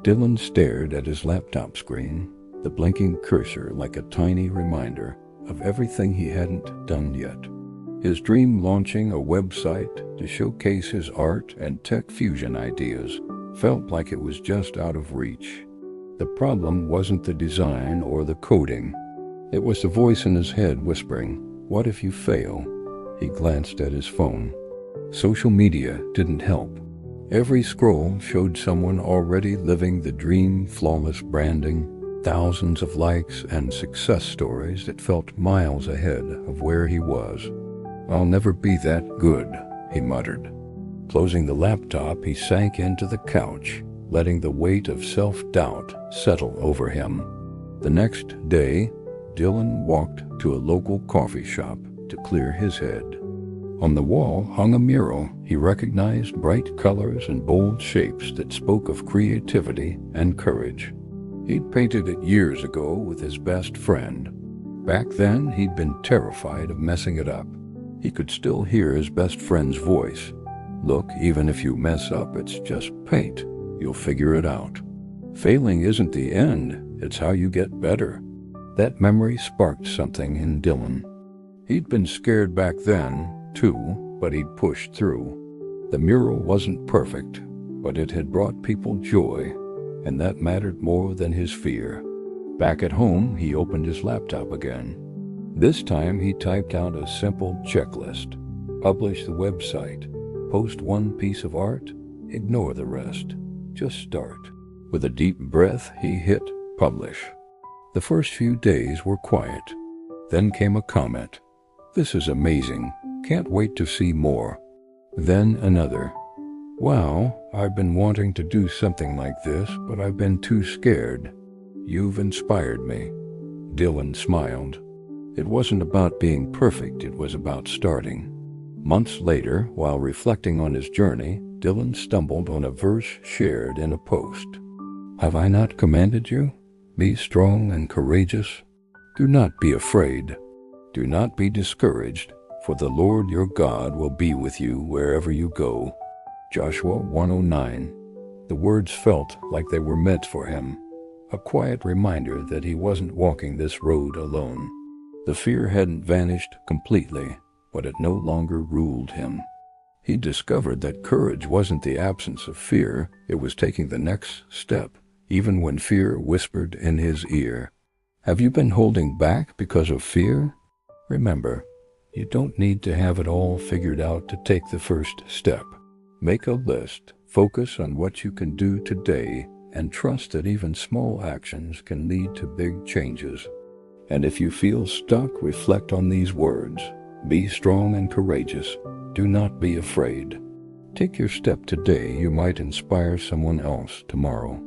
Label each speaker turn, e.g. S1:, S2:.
S1: Dylan stared at his laptop screen, the blinking cursor like a tiny reminder of everything he hadn't done yet. His dream launching a website to showcase his art and tech fusion ideas felt like it was just out of reach. The problem wasn't the design or the coding. It was the voice in his head whispering, "What if you fail?" He glanced at his phone. Social media didn't help. Every scroll showed someone already living the dream, flawless branding, thousands of likes and success stories that felt miles ahead of where he was. "I'll never be that good," he muttered. Closing the laptop, he sank into the couch, letting the weight of self-doubt settle over him. The next day, Dylan walked to a local coffee shop to clear his head. On the wall hung a mural he recognized, bright colors and bold shapes that spoke of creativity and courage. He'd painted it years ago with his best friend. Back then, he'd been terrified of messing it up. He could still hear his best friend's voice. "Look, even if you mess up, it's just paint. You'll figure it out. Failing isn't the end, it's how you get better." That memory sparked something in Dylan. He'd been scared back then, too, but he'd pushed through. The mural wasn't perfect, but it had brought people joy, and that mattered more than his fear. Back at home, he opened his laptop again. This time he typed out a simple checklist. Publish the website. Post one piece of art. Ignore the rest. Just start. With a deep breath, he hit publish. The first few days were quiet. Then came a comment. "This is amazing. Can't wait to see more." Then another. "Wow, I've been wanting to do something like this, but I've been too scared. You've inspired me." Dylan smiled. It wasn't about being perfect, it was about starting. Months later, while reflecting on his journey, Dylan stumbled on a verse shared in a post. "Have I not commanded you? Be strong and courageous. Do not be afraid. Do not be discouraged, for the Lord your God will be with you wherever you go." Joshua 1:09. The words felt like they were meant for him, a quiet reminder that he wasn't walking this road alone. The fear hadn't vanished completely, but it no longer ruled him. He discovered that courage wasn't the absence of fear, it was taking the next step, even when fear whispered in his ear. Have you been holding back because of fear? Remember, you don't need to have it all figured out to take the first step. Make a list, focus on what you can do today, and trust that even small actions can lead to big changes. And if you feel stuck, reflect on these words. Be strong and courageous. Do not be afraid. Take your step today. You might inspire someone else tomorrow.